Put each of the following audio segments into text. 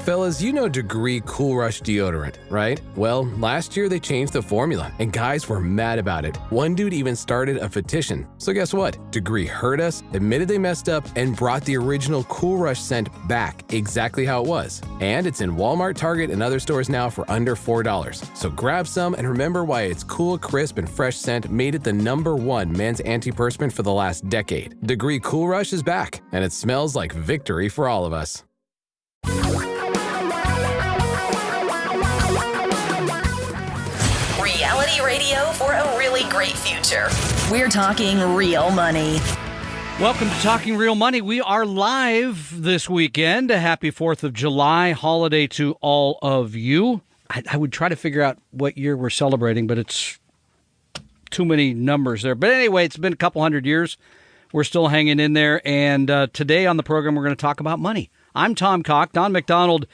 Fellas, you know Degree Cool Rush deodorant, right? Well, last year they changed the formula, and guys were mad about it. One dude even started a petition. So guess what? Degree heard us, admitted they messed up, and brought the original Cool Rush scent back exactly how it was. And it's in Walmart, Target, and other stores now for under $4. So grab some and remember why its cool, crisp, and fresh scent made it the #1 men's antiperspirant for the last decade. Degree Cool Rush is back, and it smells like victory for all of us. Reality radio for a really great future. We're talking real money. Welcome to Talking Real Money. We are live this weekend. A happy 4th of July holiday to all of you. I would try to figure out what year we're celebrating, but it's too many numbers there. But anyway, it's been a couple hundred years. We're still hanging in there. And today on the program, we're going to talk about money. I'm Tom Cock. Don McDonald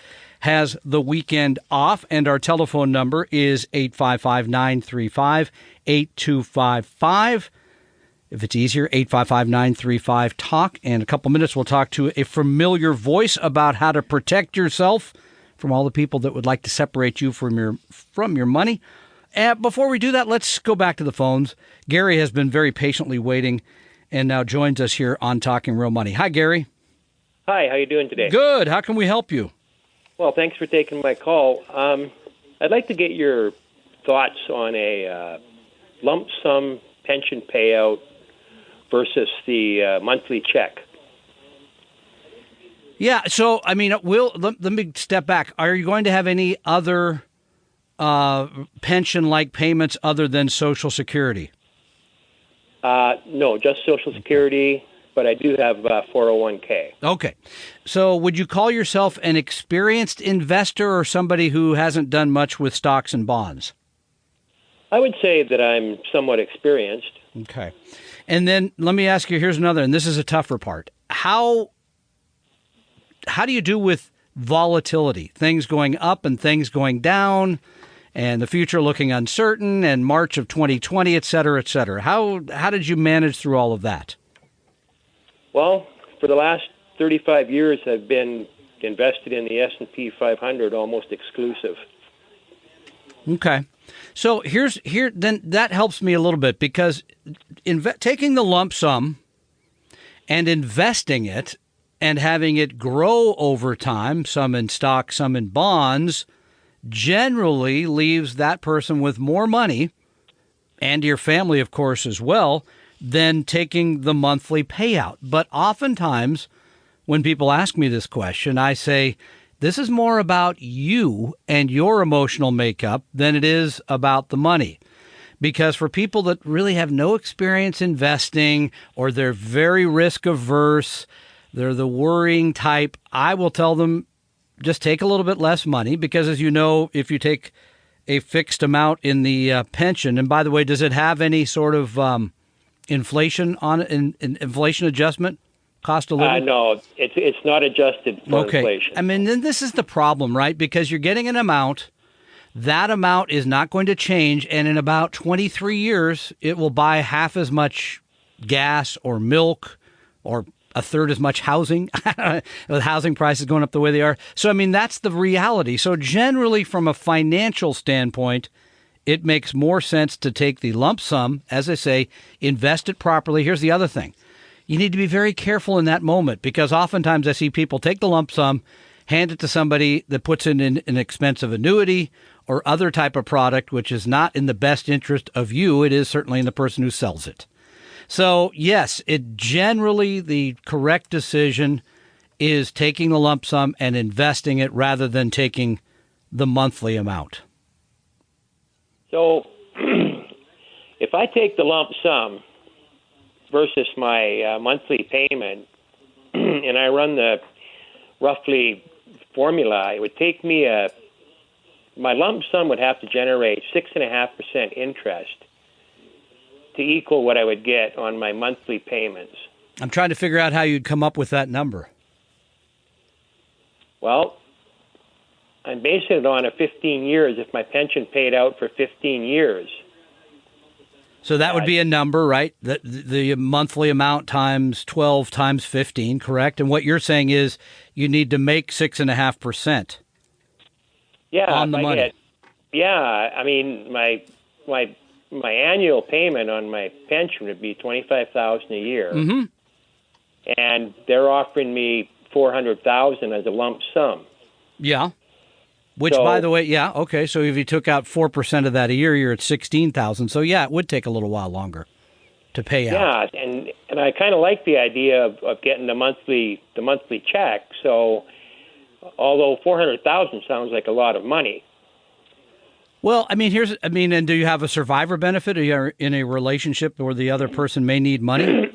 has the weekend off, and our telephone number is 855-935-8255. If it's easier, 855-935-TALK. In a couple minutes, we'll talk to a familiar voice about how to protect yourself from all the people that would like to separate you from your money. And before we do that, let's go back to the phones. Gary has been very patiently waiting and now joins us here on Talking Real Money. Hi, Gary. Hi, how you doing today? Good. How can we help you? Well, thanks for taking my call. I'd like to get your thoughts on a lump sum pension payout versus the monthly check. Yeah, so, I mean, let me step back. Are you going to have any other pension-like payments other than Social Security? No, just Social Security, but I do have 401k. Okay. So would you call yourself an experienced investor or somebody who hasn't done much with stocks and bonds? I would say that I'm somewhat experienced. Okay. And then let me ask you, here's another, and this is a tougher part. How do you do with volatility, things going up and things going down, and the future looking uncertain, and March of 2020, et cetera, et cetera? How did you manage through all of that? Well, for the last 35 years, I've been invested in the S&P 500 almost exclusive. Okay. So then that helps me a little bit because taking the lump sum and investing it and having it grow over time, some in stock, some in bonds, generally leaves that person with more money, and your family, of course, as well, than taking the monthly payout. But oftentimes, when people ask me this question, I say, this is more about you and your emotional makeup than it is about the money. Because for people that really have no experience investing or they're very risk averse, they're the worrying type, I will tell them just take a little bit less money because, as you know, if you take a fixed amount in the pension, and by the way, does it have any sort of inflation on it, inflation adjustment, cost of living? No, it's not adjusted for inflation. I mean, then this is the problem, right? Because you're getting an amount. That amount is not going to change, and in about 23 years, it will buy half as much gas or milk or a third as much housing, with housing prices going up the way they are. So, I mean, that's the reality. So generally, from a financial standpoint, it makes more sense to take the lump sum, as I say, invest it properly. Here's the other thing. You need to be very careful in that moment because oftentimes I see people take the lump sum, hand it to somebody that puts it in an expensive annuity or other type of product, which is not in the best interest of you. It is certainly in the person who sells it. So, yes, generally the correct decision is taking the lump sum and investing it rather than taking the monthly amount. So if I take the lump sum versus my monthly payment and I run the roughly formula, it would take me my lump sum would have to generate 6.5% interest to equal what I would get on my monthly payments. I'm trying to figure out how you'd come up with that number. Well, I'm basing it on 15 years. If my pension paid out for 15 years, So that would be a number, right? The monthly amount times 12 times 15, correct? And what you're saying is you need to make 6.5%. Yeah, on the money. I mean, my annual payment on my pension would be $25,000 a year, and they're offering me $400,000 as a lump sum. Yeah. Which, by the way, yeah, okay. So if you took out 4% of that a year, you're at $16,000. So yeah, it would take a little while longer to pay out. Yeah, and I kind of like the idea of getting the monthly check. So although $400,000 sounds like a lot of money. Well, I mean, and do you have a survivor benefit? Are you in a relationship where the other person may need money?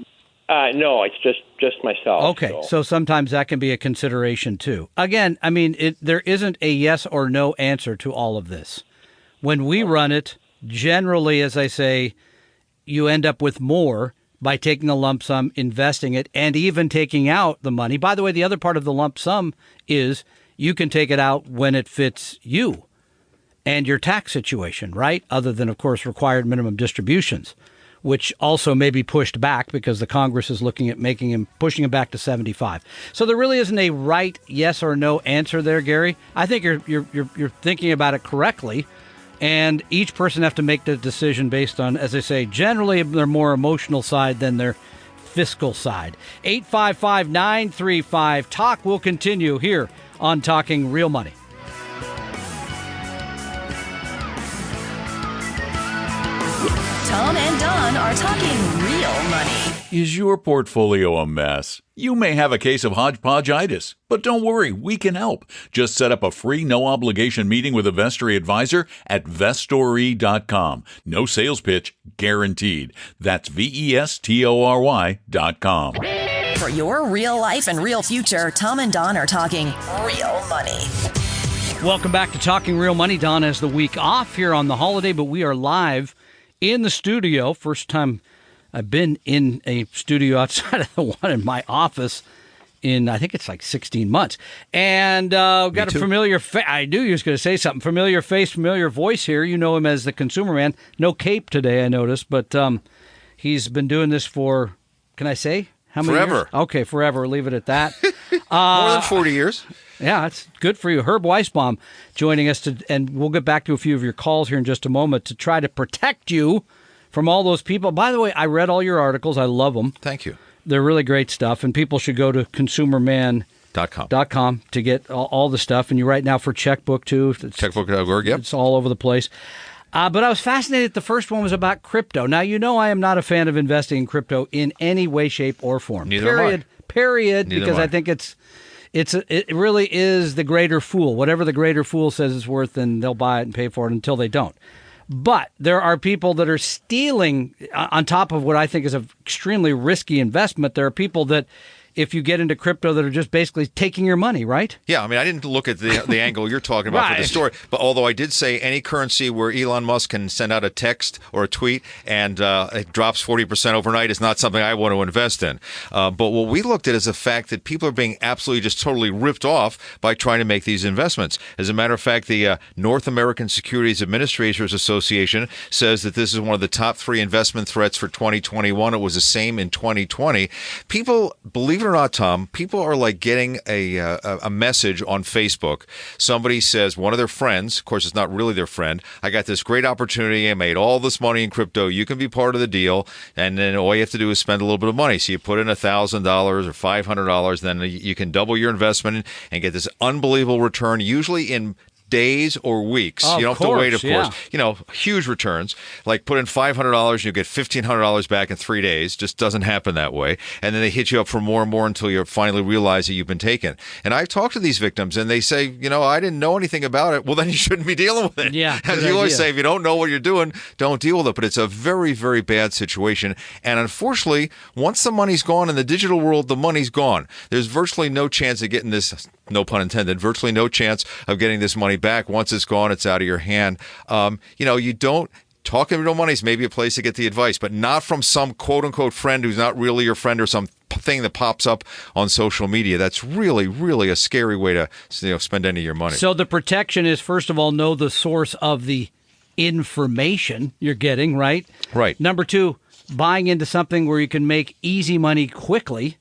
No, it's just myself. Okay, so sometimes that can be a consideration too. Again, I mean, there isn't a yes or no answer to all of this. When we run it, generally, as I say, you end up with more by taking a lump sum, investing it, and even taking out the money. By the way, the other part of the lump sum is you can take it out when it fits you and your tax situation, right? Other than, of course, required minimum distributions, which also may be pushed back because the Congress is looking at pushing him back to 75. So there really isn't a right yes or no answer there, Gary. I think you're thinking about it correctly, and each person have to make the decision based on, as I say, generally their more emotional side than their fiscal side. 855-935-TALK will continue here on Talking Real Money. Tom and Don are talking real money. Is your portfolio a mess? You may have a case of hodgepodgeitis, but don't worry, we can help. Just set up a free, no-obligation meeting with a Vestory advisor at Vestory.com. No sales pitch, guaranteed. That's Vestory.com. For your real life and real future, Tom and Don are talking real money. Welcome back to Talking Real Money. Don has the week off here on the holiday, but we are live in the studio. First time I've been in a studio outside of the one in my office in, I think it's like 16 months. And got a familiar face. I knew you was going to say something. Familiar face, familiar voice here. You know him as the ConsumerMan. No cape today, I noticed. But he's been doing this for, can I say? How many forever. Years? Okay, forever. Leave it at that. More than 40 years. Yeah, it's good for you. Herb Weisbaum joining us, and we'll get back to a few of your calls here in just a moment to try to protect you from all those people. By the way, I read all your articles. I love them. Thank you. They're really great stuff, and people should go to ConsumerMan.com to get all the stuff. And you write now for Checkbook, too. Checkbook.org, yep. It's all over the place. But I was fascinated. The first one was about crypto. Now, you know I am not a fan of investing in crypto in any way, shape, or form. Neither Period. Neither because I think it really is the greater fool. Whatever the greater fool says it's worth, then they'll buy it and pay for it until they don't. But there are people that are stealing on top of what I think is an extremely risky investment. There are people that, if you get into crypto, that are just basically taking your money, right? Yeah, I mean, I didn't look at the angle you're talking about for the story, but although I did say any currency where Elon Musk can send out a text or a tweet and it drops 40% overnight is not something I want to invest in. But what we looked at is the fact that people are being absolutely just totally ripped off by trying to make these investments. As a matter of fact, the North American Securities Administrators Association says that this is one of the top 3 investment threats for 2021. It was the same in 2020. People, believe it or not, Tom, people are like getting a message on Facebook. Somebody says, one of their friends, of course, it's not really their friend, I got this great opportunity. I made all this money in crypto. You can be part of the deal. And then all you have to do is spend a little bit of money. So you put in $1,000 or $500, then you can double your investment and get this unbelievable return, usually in days or weeks. Oh, you don't have to wait, of yeah. course. You know, huge returns. Like put in $500, you get $1,500 back in 3 days. Just doesn't happen that way. And then they hit you up for more and more until you finally realize that you've been taken. And I've talked to these victims, and they say, you know, I didn't know anything about it. Well, then you shouldn't be dealing with it. Yeah, as you always say, if you don't know what you're doing, don't deal with it. But it's a very, very bad situation. And unfortunately, once the money's gone in the digital world, the money's gone. There's virtually no chance of getting this, no pun intended, virtually no chance of getting this money back. Once it's gone, it's out of your hand. You know, you don't. Talking real money is maybe a place to get the advice, but not from some quote-unquote friend who's not really your friend or some thing that pops up on social media. That's really, really a scary way to spend any of your money. So the protection is, first of all, know the source of the information you're getting, right? Right. Number two, buying into something where you can make easy money quickly.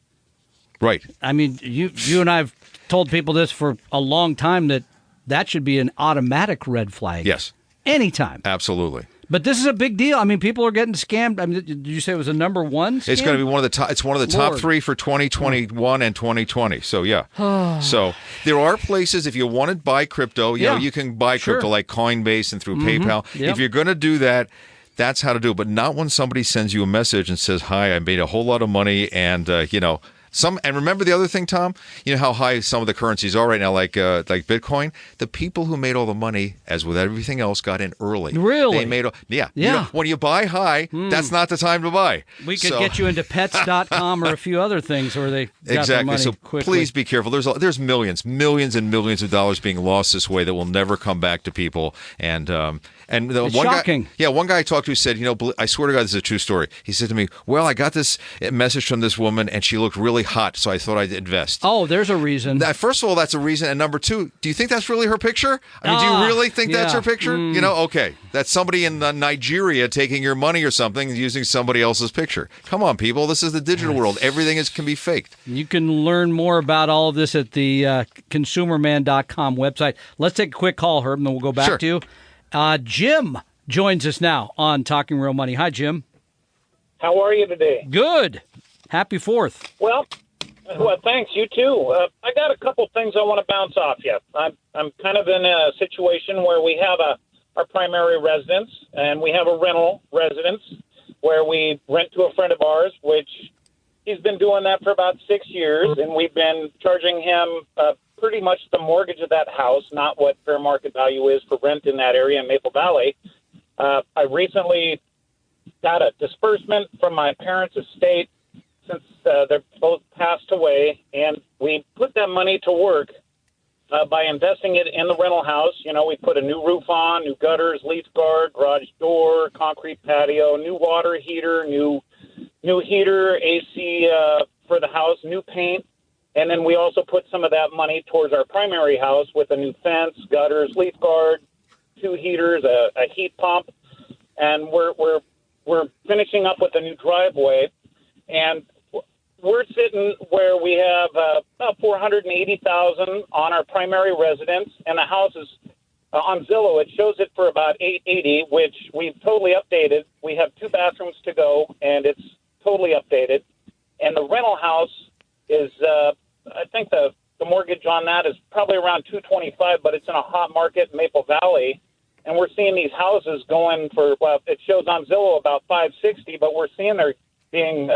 Right. I mean, you and I have told people this for a long time that should be an automatic red flag. Yes. Anytime. Absolutely. But this is a big deal. I mean, people are getting scammed. I mean, did you say it was a number one scam? It's going to be one of the top. It's one of the top three for 2021 and 2020. So yeah. So there are places if you want to buy crypto, you know, you can buy crypto like Coinbase and through PayPal. Yep. If you're going to do that, that's how to do it. But not when somebody sends you a message and says, "Hi, I made a whole lot of money," and you know. And remember the other thing, Tom? You know how high some of the currencies are right now, like Bitcoin? The people who made all the money, as with everything else, got in early. Really? They made You know, when you buy high, that's not the time to buy. We could get you into pets.com or a few other things where they got their money so quickly. Please be careful. There's millions and millions of dollars being lost this way that will never come back to people. And it's one shocking. One guy I talked to said, you know, I swear to God, this is a true story. He said to me, "Well, I got this message from this woman, and she looked really hot, so I thought I'd invest." Oh, there's a reason. First of all, that's a reason. And number two, do you think that's really her picture? I mean, do you really think that's her picture? You know, okay. That's somebody in Nigeria taking your money or something and using somebody else's picture. Come on, people. This is the digital world. Everything can be faked. You can learn more about all of this at the ConsumerMan.com website. Let's take a quick call, Herb, and then we'll go back to you. Jim joins us now on Talking Real Money. Hi, Jim. How are you today? Good. Happy 4th. Well, thanks. You too. I got a couple things I want to bounce off you. I'm kind of in a situation where we have our primary residence and we have a rental residence where we rent to a friend of ours, which he's been doing that for about 6 years, and we've been charging him pretty much the mortgage of that house, not what fair market value is for rent in that area in Maple Valley. I recently got a disbursement from my parents' estate since they're both passed away, and we put that money to work by investing it in the rental house. You know, we put a new roof on, new gutters, leaf guard, garage door, concrete patio, new water heater, new heater, AC for the house, new paint. And then we also put some of that money towards our primary house with a new fence, gutters, leaf guard, 2 heaters, a heat pump, and we're finishing up with a new driveway. And we're sitting where we have about $480,000 on our primary residence, and the house is on Zillow. It shows it for about $880,000, which we've totally updated. We have 2 bathrooms to go, and it's totally updated. And the rental house is, I think the mortgage on that is probably around $225,000, but it's in a hot market in Maple Valley. And we're seeing these houses going for, well, it shows on Zillow about $560,000, but we're seeing they're being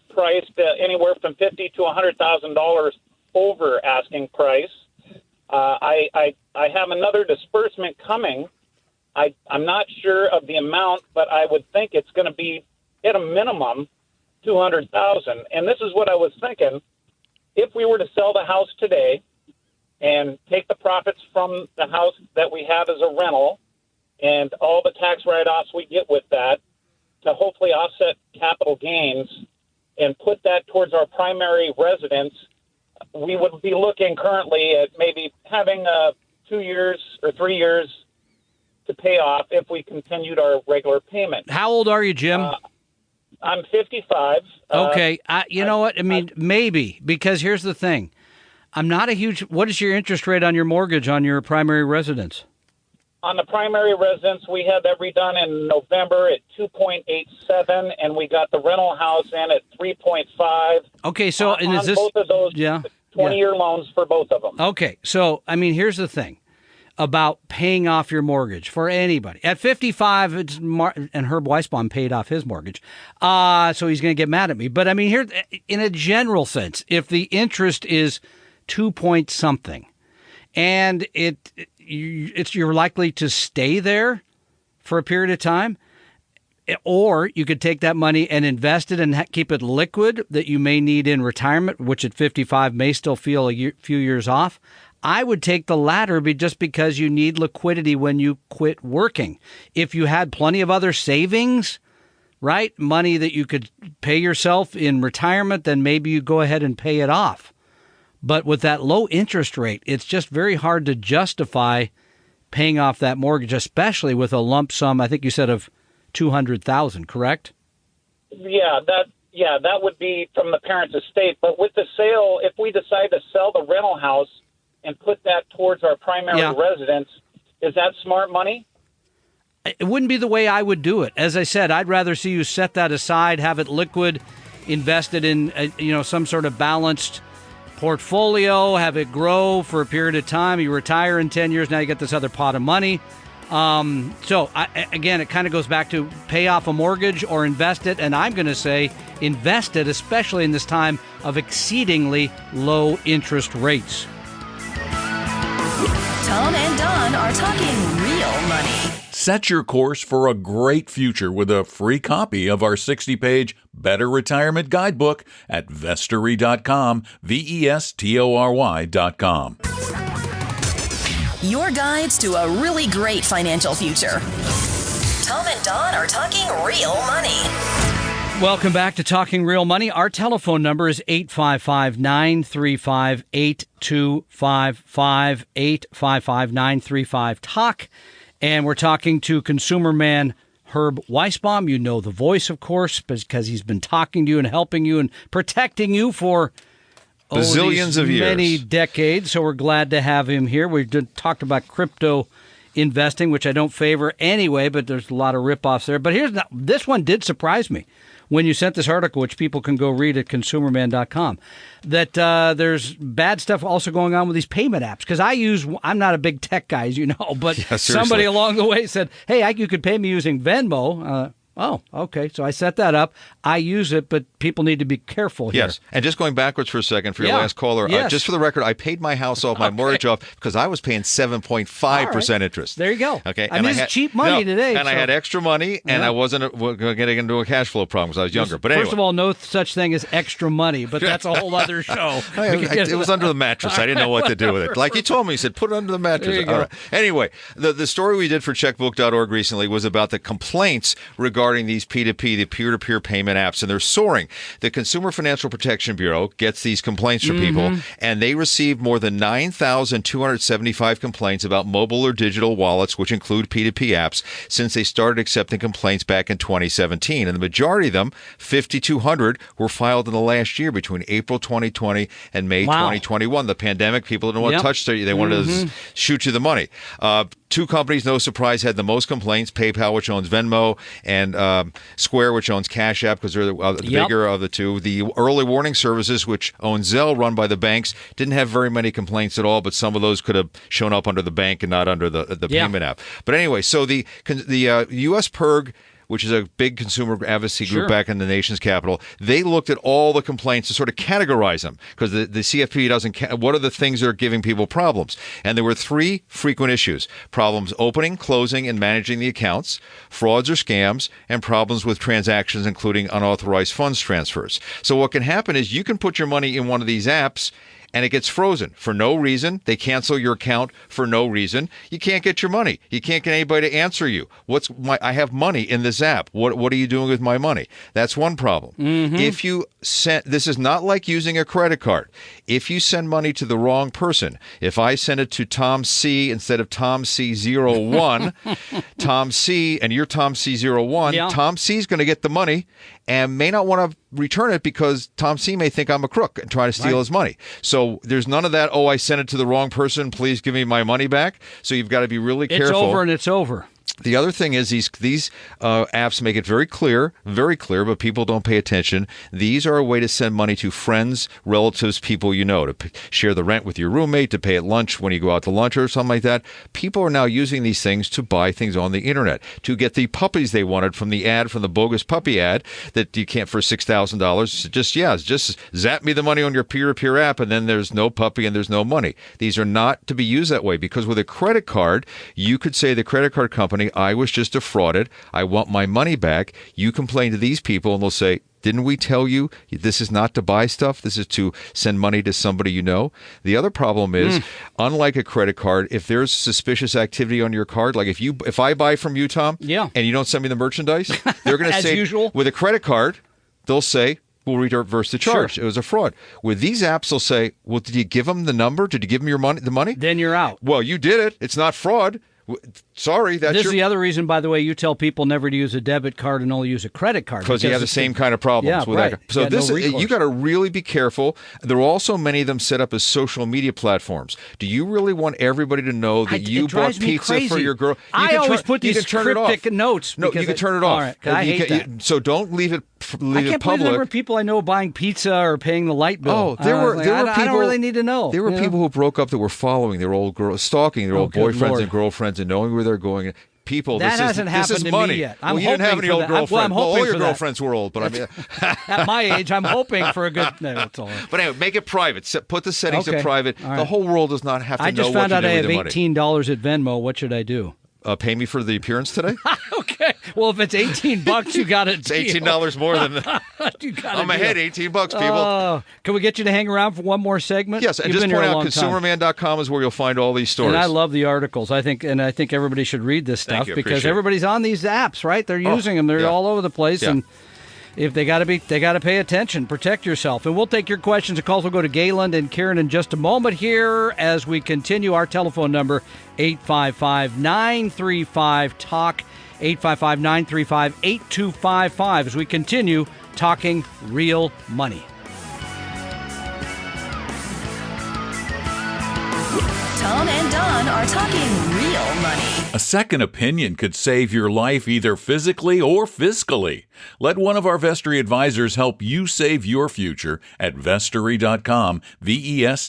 priced anywhere from $50,000 to $100,000 over asking price. I have another disbursement coming. I'm not sure of the amount, but I would think it's going to be at a minimum $200,000. And this is what I was thinking: if we were to sell the house today and take the profits from the house that we have as a rental and all the tax write-offs we get with that to hopefully offset capital gains and put that towards our primary residence, we would be looking currently at maybe having 2 years or 3 years to pay off if we continued our regular payment. How old are you, Jim? I'm 55. Okay. You know what? I mean, maybe, because here's the thing. I'm not a huge... What is your interest rate on your mortgage on your primary residence? On the primary residence, we had that redone in November at 2.87, and we got the rental house in at 3.5. Okay, so and is this both of those 20-year loans for both of them? Okay, so I mean, here's the thing about paying off your mortgage for anybody. At 55, and Herb Weisbaum paid off his mortgage, so he's going to get mad at me. But I mean, here, in a general sense, if the interest is 2 point something, and you're likely to stay there for a period of time, or you could take that money and invest it and keep it liquid that you may need in retirement, which at 55 may still feel a few years off. I would take the latter just because you need liquidity when you quit working. If you had plenty of other savings, right, money that you could pay yourself in retirement, then maybe you go ahead and pay it off. But with that low interest rate, it's just very hard to justify paying off that mortgage, especially with a lump sum, I think you said of $200,000, correct? Yeah, that would be from the parent's estate. But with the sale, if we decide to sell the rental house and put that towards our primary residence, is that smart money? It wouldn't be the way I would do it. As I said, I'd rather see you set that aside, have it liquid, invested in some sort of balanced portfolio, have it grow for a period of time. You retire in 10 years, now you get this other pot of money. Again, it kind of goes back to pay off a mortgage or invest it, and I'm going to say invest it, especially in this time of exceedingly low interest rates. Tom and Don are talking real money. Set your course for a great future with a free copy of our 60-page Better Retirement Guidebook at vestory.com, vestory.com. Your guides to a really great financial future. Tom and Don are talking real money. Welcome back to Talking Real Money. Our telephone number is 855-935-8255, 855-935-TALK. And we're talking to ConsumerMan Herb Weisbaum. You know the voice, of course, because he's been talking to you and helping you and protecting you for bazillions of years, many decades. So we're glad to have him here. We've talked about crypto investing, which I don't favor anyway, but there's a lot of ripoffs there. But this one did surprise me when you sent this article, which people can go read at ConsumerMan.com, that there's bad stuff also going on with these payment apps. Because I'm not a big tech guy, as you know, but somebody along the way said, hey, you could pay me using Venmo. Oh, okay. So I set that up. I use it, but people need to be careful here. Yes. And just going backwards for a second for your last caller, just for the record, I paid my house off, my mortgage off, because I was paying 7.5% interest. There you go. Okay. And this is cheap money today. And I had extra money, and I wasn't getting into a cash flow problem because I was younger. But anyway. First of all, no such thing as extra money, but that's a whole other show. It was under the mattress. I didn't know what to do with it. Like you told me, you said, put it under the mattress. There you go. All right. Anyway, the story we did for checkbook.org recently was about the complaints regarding these P2P, the peer-to-peer payment apps, and they're soaring. The Consumer Financial Protection Bureau gets these complaints from people, and they received more than 9,275 complaints about mobile or digital wallets, which include P2P apps, since they started accepting complaints back in 2017. And the majority of them, 5,200, were filed in the last year between April 2020 and May 2021. The pandemic, people didn't want to touch they wanted to shoot you the money. Two companies, no surprise, had the most complaints: PayPal, which owns Venmo, and Square, which owns Cash App, because they're the bigger of the two. The early warning services, which owns Zelle, run by the banks, didn't have very many complaints at all, but some of those could have shown up under the bank and not under the payment app. But anyway, so the U.S. PIRG, which is a big consumer advocacy group back in the nation's capital, they looked at all the complaints to sort of categorize them, because the CFP doesn't what are the things that are giving people problems? And there were three frequent issues: problems opening, closing, and managing the accounts, frauds or scams, and problems with transactions, including unauthorized funds transfers. So what can happen is you can put your money in one of these apps, and it gets frozen for no reason. They cancel your account for no reason. You can't get your money. You can't get anybody to answer you. I have money in this app. What are you doing with my money? That's one problem. If you this is not like using a credit card. If you send money to the wrong person, if I send it to Tom C instead of Tom C01, Tom C, and you're Tom C01, Tom C is going to get the money and may not want to return it because Tom C may think I'm a crook and try to steal his money. So there's none of that, I sent it to the wrong person, please give me my money back. So you've got to be really careful. It's over and it's over. The other thing is these apps make it very clear, but people don't pay attention. These are a way to send money to friends, relatives, people you know, to share the rent with your roommate, to pay at lunch when you go out to lunch or something like that. People are now using these things to buy things on the internet, to get the puppies they wanted from the bogus puppy ad that you can't for $6,000. Just zap me the money on your peer-to-peer app, and then there's no puppy and there's no money. These are not to be used that way, because with a credit card, you could say the credit card company, I was just defrauded. I want my money back. You complain to these people, and they'll say, didn't we tell you this is not to buy stuff? This is to send money to somebody you know. The other problem is, unlike a credit card, if there's suspicious activity on your card, like if I buy from you, Tom, and you don't send me the merchandise, they're going to say, usual. With a credit card, they'll say, we'll reverse the charge. Sure. It was a fraud. With these apps, they'll say, well, did you give them the number? Did you give them the money? Then you're out. Well, you did it. It's not fraud. Sorry, that's This is the other reason, by the way, you tell people never to use a debit card and only use a credit card. Because you have the same kind of problems with that. So you got to really be careful. There are also many of them set up as social media platforms. Do you really want everybody to know that you bought pizza for your girl? I always put these cryptic notes. No, you can turn it off. All right, I hate that. So don't leave it I can't believe there were people I know buying pizza or paying the light bill. Oh, there were people. I don't really need to know. There were people who broke up that were following their old girl, stalking their old boyfriends and girlfriends, and knowing where they're going. People, that hasn't happened to money. me yet. You didn't have any old girlfriends. Well, all your girlfriends were old, but I mean, at my age, I'm hoping for a good. No, it's all right. But anyway, make it private. Put the settings in private. Right. The whole world does not have to know what you do with the money. I just found out I have $18 at Venmo. What should I do? Pay me for the appearance today? Okay. Well, if it's $18, you got it. It's $18 more than I'm ahead. $18, people. Can we get you to hang around for one more segment? Yes, and just point out ConsumerMan.com is where you'll find all these stories. And I love the articles. I think everybody should read this stuff because everybody's on these apps, right? They're using them. They're all over the place, and if they got to pay attention, protect yourself. And we'll take your questions and calls. We'll go to Gayland and Karen in just a moment here as we continue. Our telephone number 855-935-TALK, 855-935-8255 as we continue talking real money. Tom and Don are talking real money. A second opinion could save your life either physically or fiscally. Let one of our Vestory advisors help you save your future at vestory.com, vestory.com.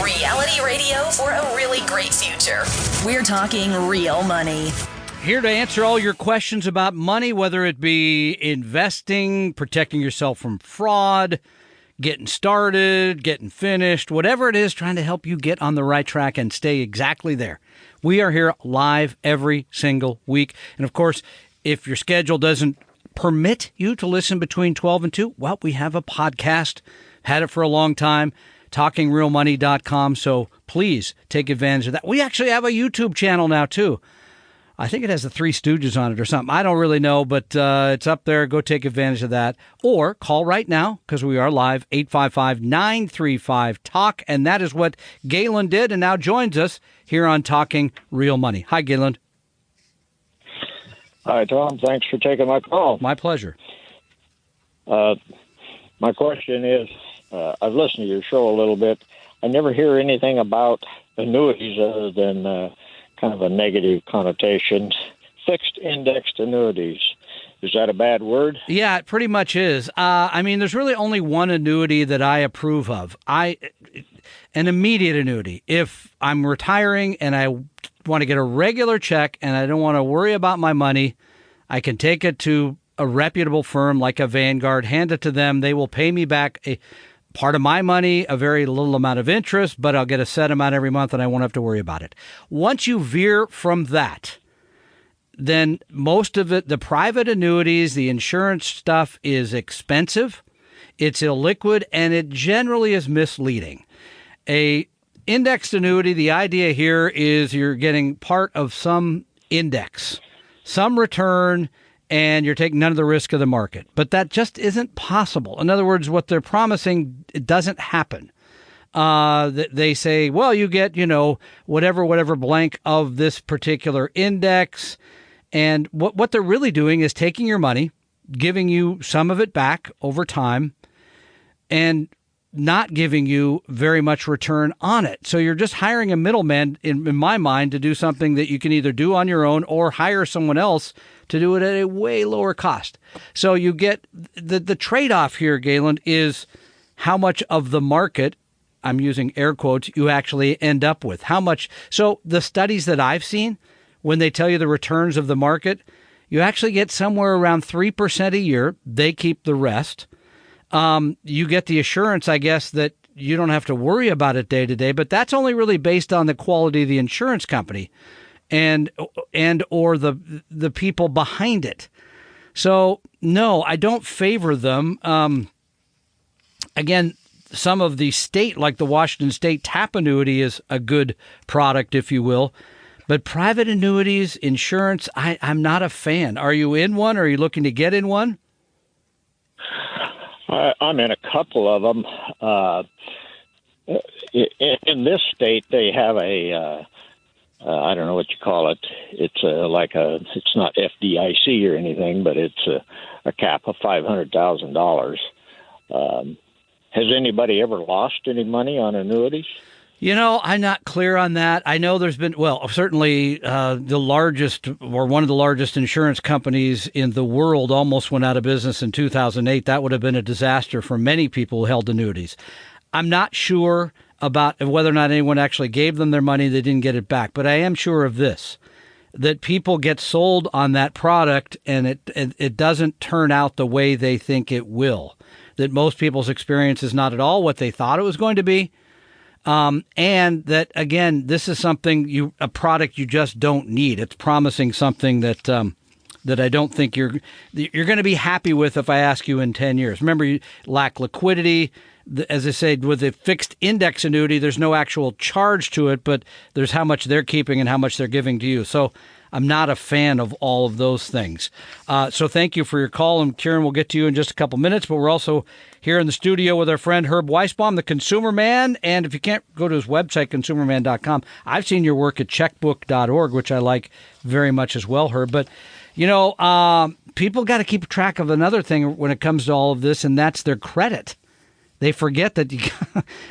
Reality radio for a really great future. We're talking real money. Here to answer all your questions about money, whether it be investing, protecting yourself from fraud, getting started, getting finished, whatever it is, trying to help you get on the right track and stay exactly there. We are here live every single week. And of course, if your schedule doesn't permit you to listen between 12 and 2, well, we have a podcast, had it for a long time, talkingrealmoney.com. So please take advantage of that. We actually have a YouTube channel now, too. I think it has the Three Stooges on it or something. I don't really know, but it's up there. Go take advantage of that. Or call right now, because we are live, 855-935-TALK. And that is what Gayland did and now joins us here on Talking Real Money. Hi, Gayland. Hi, Tom. Thanks for taking my call. My pleasure. My question is, I've listened to your show a little bit. I never hear anything about annuities other than kind of a negative connotation. Fixed indexed annuities. Is that a bad word? Yeah, it pretty much is. I mean, there's really only one annuity that I approve of. An immediate annuity. If I'm retiring and I want to get a regular check and I don't want to worry about my money, I can take it to a reputable firm like a Vanguard, hand it to them. They will pay me back a part of my money, a very little amount of interest, but I'll get a set amount every month and I won't have to worry about it. Once you veer from that, then most of it, the private annuities, the insurance stuff is expensive, it's illiquid, and it generally is misleading. A indexed annuity, the idea here is you're getting part of some index, some return, and you're taking none of the risk of the market. But that just isn't possible. In other words, what they're promising, it doesn't happen. They say, well, you get, whatever blank of this particular index. And what they're really doing is taking your money, giving you some of it back over time, and not giving you very much return on it. So you're just hiring a middleman, in my mind, to do something that you can either do on your own or hire someone else to do it at a way lower cost. So you get the trade-off here, Gayland, is how much of the market, I'm using air quotes, you actually end up with. How much? So the studies that I've seen, when they tell you the returns of the market, you actually get somewhere around 3% a year. They keep the rest. You get the assurance, I guess, that you don't have to worry about it day to day, but that's only really based on the quality of the insurance company and or the people behind it. So no, I don't favor them. Again, some of the state, like the Washington State TAP annuity, is a good product, if you will. But private annuities, insurance, I'm not a fan. Are you in one? Or are you looking to get in one? I'm in a couple of them. In this state, they have a I don't know what you call it. It's it's not FDIC or anything, but it's a cap of $500,000. Has anybody ever lost any money on annuities? I'm not clear on that. I know there's been, certainly the largest or one of the largest insurance companies in the world almost went out of business in 2008. That would have been a disaster for many people who held annuities. I'm not sure about whether or not anyone actually gave them their money. They didn't get it back. But I am sure of this, that people get sold on that product and it doesn't turn out the way they think it will, that most people's experience is not at all what they thought it was going to be. And that, again, this is a product you just don't need. It's promising something that I don't think you're going to be happy with if I ask you in 10 years. Remember, you lack liquidity. As I said, with a fixed index annuity, there's no actual charge to it, but there's how much they're keeping and how much they're giving to you. So I'm not a fan of all of those things. So thank you for your call, and Kieran, we'll get to you in just a couple minutes, but we're also here in the studio with our friend Herb Weisbaum, the Consumer Man, and if you can't go to his website, ConsumerMan.com, I've seen your work at checkbook.org, which I like very much as well, Herb. But, people got to keep track of another thing when it comes to all of this, and that's their credit. They forget that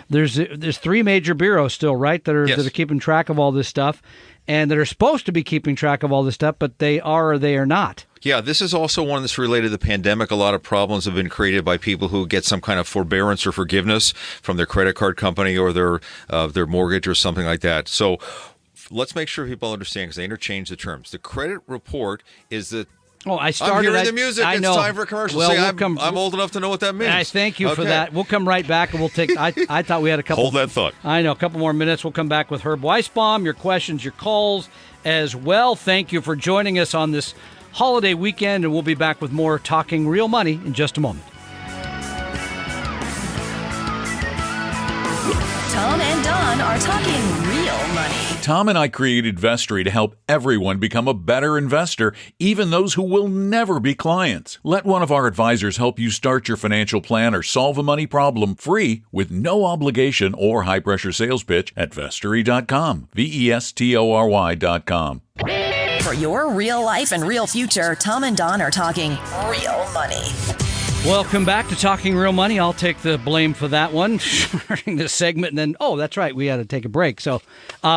there's three major bureaus still, right, that are keeping track of all this stuff, and that are supposed to be keeping track of all this stuff, but they are or they are not. Yeah, this is also one that's related to the pandemic. A lot of problems have been created by people who get some kind of forbearance or forgiveness from their credit card company or their mortgage or something like that. So let's make sure people understand, because they interchange the terms. The credit report is the I started. I'm hearing the music. It's time for a commercial. Well, I'm old enough to know what that means. I thank you for that. We'll come right back, and we'll take. I thought we had a couple. Hold that thought. I know, a couple more minutes. We'll come back with Herb Weisbaum. Your questions, your calls as well. Thank you for joining us on this holiday weekend, and we'll be back with more Talking Real Money in just a moment. Tom and Don are talking real money. Tom and I created Vestory to help everyone become a better investor, even those who will never be clients. Let one of our advisors help you start your financial plan or solve a money problem free with no obligation or high-pressure sales pitch at Vestory.com, Vestory.com. For your real life and real future, Tom and Don are talking real money. Welcome back to Talking Real Money. I'll take the blame for that one during this segment. And then, that's right, we had to take a break. So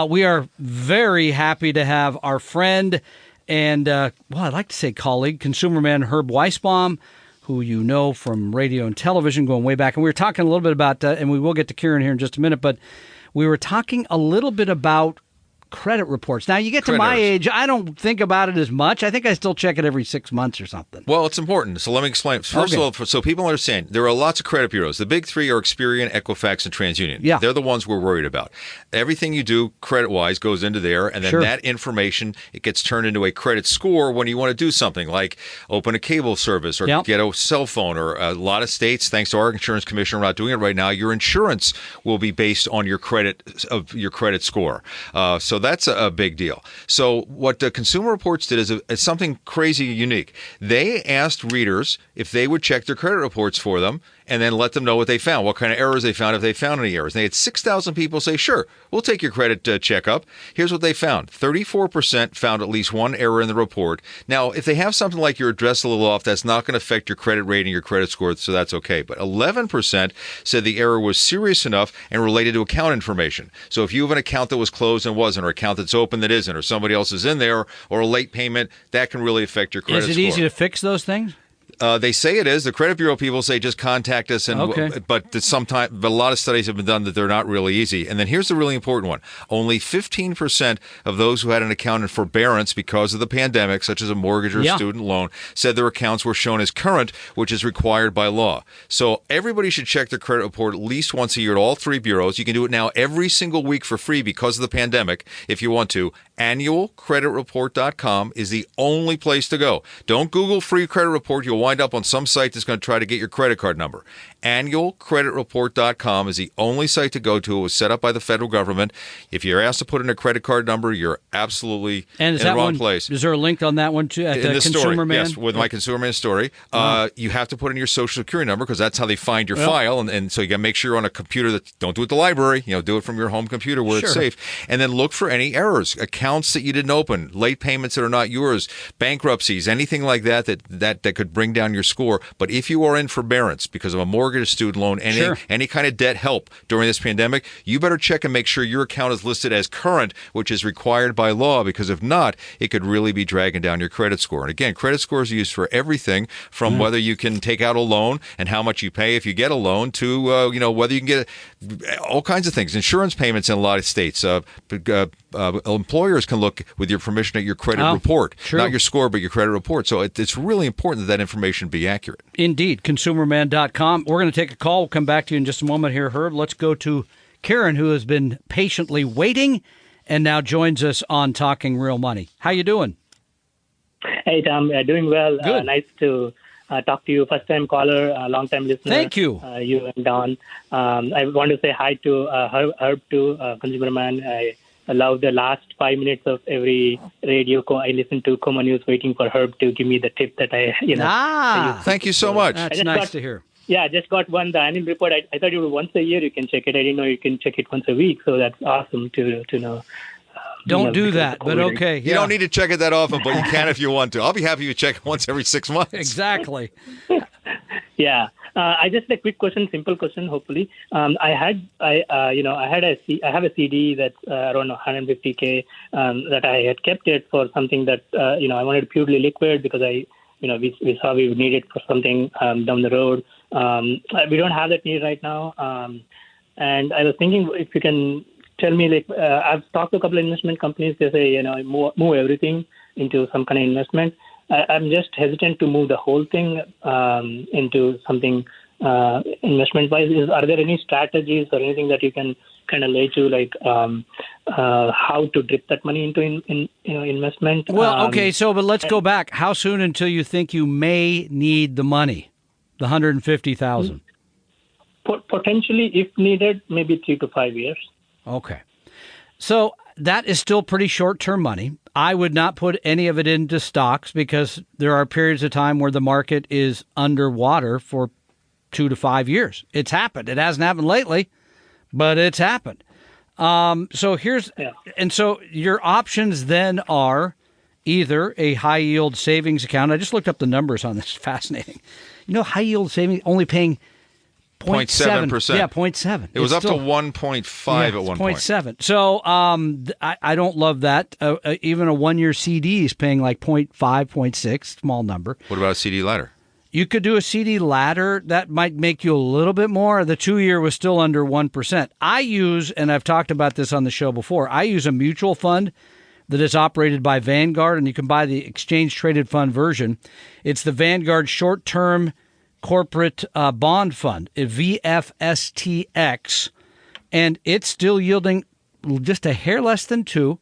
we are very happy to have our friend and, I'd like to say colleague, ConsumerMan Herb Weisbaum, who you know from radio and television going way back. And we were talking a little bit about, and we will get to Kieran here in just a minute, but we were talking a little bit about credit reports. Now, you get to my age, I don't think about it as much. I think I still check it every 6 months or something. Well, it's important. So let me explain. First of all, so people understand, there are lots of credit bureaus. The big three are Experian, Equifax, and TransUnion. Yeah. They're the ones we're worried about. Everything you do credit-wise goes into there, and then that information, it gets turned into a credit score when you want to do something like open a cable service or get a cell phone, or a lot of states, thanks to our insurance commissioner, we're not doing it right now, your insurance will be based on your credit score. So that's a big deal. So what the Consumer Reports did is something crazy unique. They asked readers if they would check their credit reports for them and then let them know what they found, what kind of errors they found, if they found any errors. And they had 6,000 people say, sure, we'll take your credit checkup. Here's what they found. 34% found at least one error in the report. Now, if they have something like your address a little off, that's not going to affect your credit rating, your credit score, so that's okay. But 11% said the error was serious enough and related to account information. So if you have an account that was closed and wasn't, or account that's open that isn't, or somebody else is in there, or a late payment, that can really affect your credit score. Is it easy to fix those things? They say it is. The credit bureau people say just contact us, but a lot of studies have been done that they're not really easy. And then here's the really important one: only 15% of those who had an account in forbearance because of the pandemic, such as a mortgage or student loan, said their accounts were shown as current, which is required by law. So everybody should check their credit report at least once a year at all three bureaus. You can do it now every single week for free because of the pandemic if you want to. Annualcreditreport.com is the only place to go. Don't Google free credit report. You'll you'll wind up on some site that's going to try to get your credit card number. Annualcreditreport.com is the only site to go to. It was set up by the federal government. If you're asked to put in a credit card number, you're absolutely in the wrong place. Is there a link on that one too? At in the story, ConsumerMan? yes, with my ConsumerMan story. You have to put in your social security number because that's how they find your file. And so you got to make sure you're on a computer that don't do it at the library. Do it from your home computer where it's safe. And then look for any errors, accounts that you didn't open, late payments that are not yours, bankruptcies, anything like that could bring down your score. But if you are in forbearance because of a mortgage, student loan, any kind of debt help during this pandemic, you better check and make sure your account is listed as current, which is required by law, because if not, it could really be dragging down your credit score. And again, credit scores are used for everything from whether you can take out a loan and how much you pay if you get a loan to, whether you can get all kinds of things, insurance payments in a lot of states. Employers can look with your permission at your credit report, not your score, but your credit report. So it's really important that information be accurate. Indeed. ConsumerMan.com. We're going to take a call. We'll come back to you in just a moment here, Herb. Let's go to Karen, who has been patiently waiting and now joins us on Talking Real Money. How you doing? Hey, Tom. Doing well. Good. Nice to talk to you. First-time caller, long-time listener. Thank you. You and Don. I want to say hi to Herb, too, ConsumerMan. I love the last 5 minutes of every radio. I listen to Coma News waiting for Herb to give me the tip that I Thank you so much. That's nice to hear. Yeah, I just got the annual report. I thought it was once a year you can check it. I didn't know you can check it once a week. So that's awesome to know. Don't do that, but okay. You don't need to check it that often, but you can if you want to. I'll be happy you check it once every 6 months. Exactly. Yeah. I just a quick question, simple question. Hopefully, I have a CD that's around 150K that I had kept it for something that I wanted purely liquid because we saw we would need it for something down the road. We don't have that need right now, and I was thinking if you can tell me, I've talked to a couple of investment companies. They say move everything into some kind of investment. I'm just hesitant to move the whole thing into something investment-wise. Are there any strategies or anything that you can kind of lay to, how to drip that money into investment? Well, okay, but let's go back. How soon until you think you may need the money, the $150,000? Potentially, if needed, maybe 3 to 5 years. Okay. So that is still pretty short-term money. I would not put any of it into stocks because there are periods of time where the market is underwater for 2 to 5 years. It's happened. It hasn't happened lately, but it's happened. So your options then are either a high-yield savings account. I just looked up the numbers on this. Fascinating. High-yield savings only paying 0.7%. Yeah, 0.7. It was up to 1.5 at one point. 0.7. So I don't love that. Even a one-year CD is paying like 0.5, 0.6, small number. What about a CD ladder? You could do a CD ladder. That might make you a little bit more. The 2-year was still under 1%. I use, and I've talked about this on the show before, I use a mutual fund that is operated by Vanguard, and you can buy the exchange-traded fund version. It's the Vanguard Short-Term Corporate Bond Fund, VFSTX, and it's still yielding just a hair less than 2.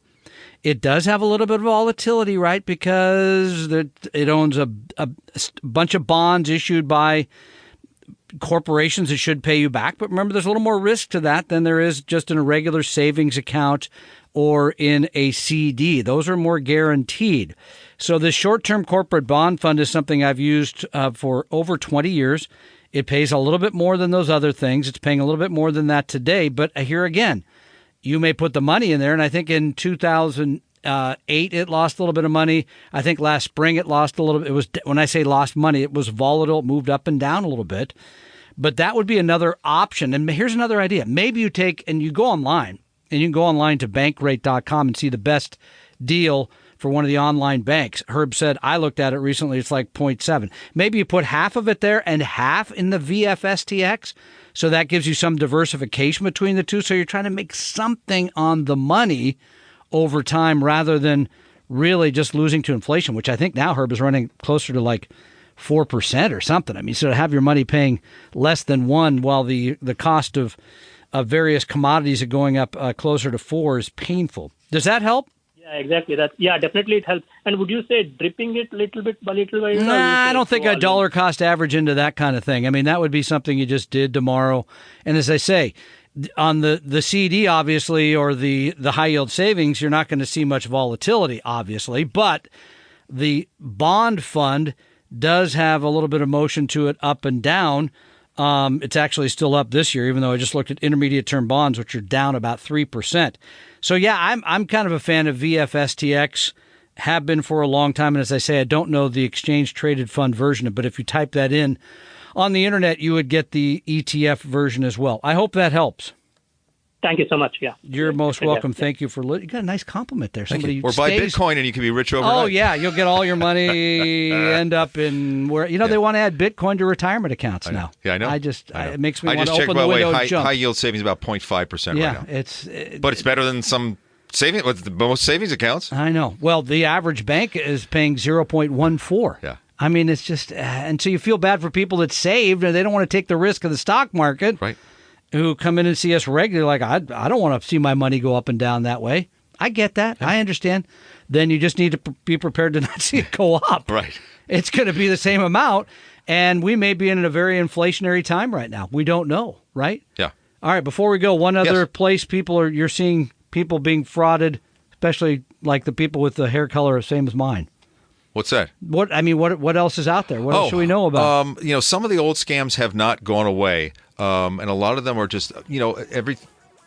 It does have a little bit of volatility, right, because it owns a bunch of bonds issued by corporations that should pay you back. But remember, there's a little more risk to that than there is just in a regular savings account or in a CD. Those are more guaranteed. So this short-term corporate bond fund is something I've used for over 20 years. It pays a little bit more than those other things. It's paying a little bit more than that today. But here again, you may put the money in there. And I think in 2008, it lost a little bit of money. I think last spring it lost a little bit. It was, when I say lost money, it was volatile. It moved up and down a little bit. But that would be another option. And here's another idea. Maybe you take and you go online, and you can go online to bankrate.com and see the best deal for one of the online banks. Herb said, I looked at it recently, it's like 0.7. Maybe you put half of it there and half in the VFSTX. So that gives you some diversification between the two. So you're trying to make something on the money over time rather than really just losing to inflation, which I think now, Herb, is running closer to like 4% or something. I mean, so to have your money paying less than 1 while the cost of various commodities are going up closer to 4 is painful. Does that help? Yeah. Yeah, exactly. Definitely it helps. And would you say dripping it little bit by little by little? Nah, I don't think a dollar cost average into that kind of thing. I mean, that would be something you just did tomorrow. And as I say, on the CD, obviously, or the high yield savings, you're not going to see much volatility, obviously. But the bond fund does have a little bit of motion to it up and down. It's actually still up this year, even though I just looked at intermediate term bonds, which are down about 3%. So yeah, I'm kind of a fan of VFSTX, have been for a long time. And as I say, I don't know the exchange traded fund version, but if you type that in on the internet, you would get the ETF version as well. I hope that helps. Thank you so much. Yeah, you're most welcome. Thank you for you got a nice compliment there. Somebody or buy Bitcoin and you can be rich overnight. Oh yeah, you'll get all your money. End up in where they want to add Bitcoin to retirement accounts now. Yeah, I know. It makes me I want just to checked, open by the the way, window and jump. high yield savings about 0.5% right now. But it's better than some savings. What's the most savings accounts? I know. Well, the average bank is paying 0.14. Yeah. I mean, it's just, and so you feel bad for people that saved and they don't want to take the risk of the stock market. Right. Who come in and see us regularly, like, I don't want to see my money go up and down that way. I get that. Yeah. I understand. Then you just need to be prepared to not see it go up. Right. It's going to be the same amount, and we may be in a very inflationary time right now. We don't know, right? Yeah. All right, before we go, one other place you're seeing people being frauded, especially like the people with the hair color same as mine. What's that? What else is out there? What else should we know about? Some of the old scams have not gone away, and a lot of them are just, the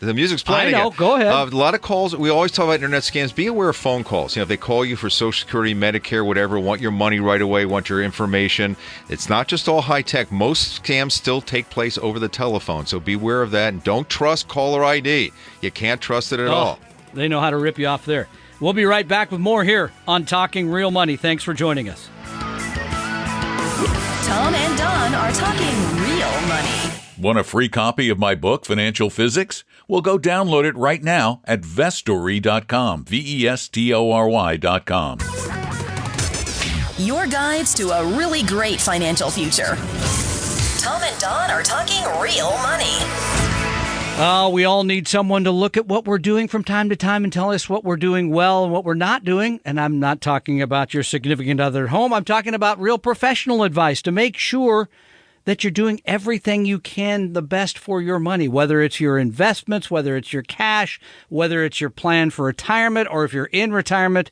music's playing. I know. Again. Go ahead. A lot of calls. We always talk about internet scams. Be aware of phone calls. If they call you for Social Security, Medicare, whatever, want your money right away, want your information. It's not just all high tech. Most scams still take place over the telephone. So beware of that, and don't trust caller ID. You can't trust it at all. They know how to rip you off there. We'll be right back with more here on Talking Real Money. Thanks for joining us. Tom and Don are talking real money. Want a free copy of my book, Financial Physics? Well, go download it right now at Vestory.com, Vestory.com. Your guides to a really great financial future. Tom and Don are talking real money. We all need someone to look at what we're doing from time to time and tell us what we're doing well and what we're not doing. And I'm not talking about your significant other at home. I'm talking about real professional advice to make sure that you're doing everything you can the best for your money, whether it's your investments, whether it's your cash, whether it's your plan for retirement, or if you're in retirement,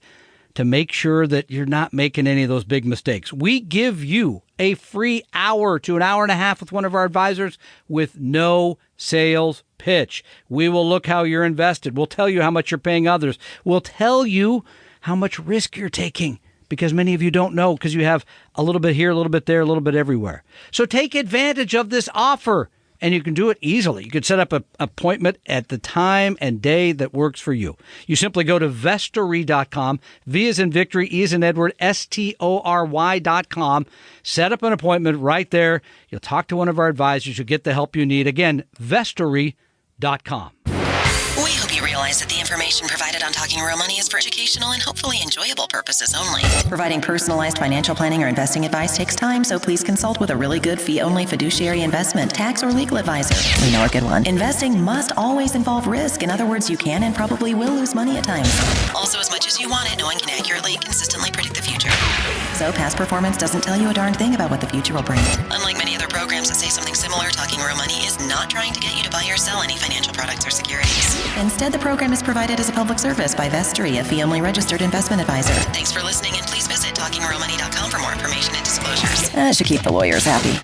to make sure that you're not making any of those big mistakes. We give you a free hour to an hour and a half with one of our advisors with no sales pitch. We will look how you're invested. We'll tell you how much you're paying others. We'll tell you how much risk you're taking, because many of you don't know because you have a little bit here, a little bit there, a little bit everywhere. So take advantage of this offer, and you can do it easily. You can set up an appointment at the time and day that works for you. You simply go to Vestory.com, V as in Victory, E as in Edward, STORY.com. Set up an appointment right there. You'll talk to one of our advisors. You'll get the help you need. Again, Vestory.com. We hope you realize that the information provided on Talking Real Money is for educational and hopefully enjoyable purposes only. Providing personalized financial planning or investing advice takes time, so please consult with a really good fee-only fiduciary investment, tax, or legal advisor. We know a good one. Investing must always involve risk. In other words, you can and probably will lose money at times. Also, as much as you want it, no one can accurately, consistently predict the future. So past performance doesn't tell you a darn thing about what the future will bring. Unlike many other programs that say something similar, Talking Real Money is not trying to get you to buy or sell any financial products or securities. Instead, the program is provided as a public service by Vestory, a fee-only registered investment advisor. Thanks for listening, and please visit TalkingRealMoney.com for more information and disclosures. That should keep the lawyers happy.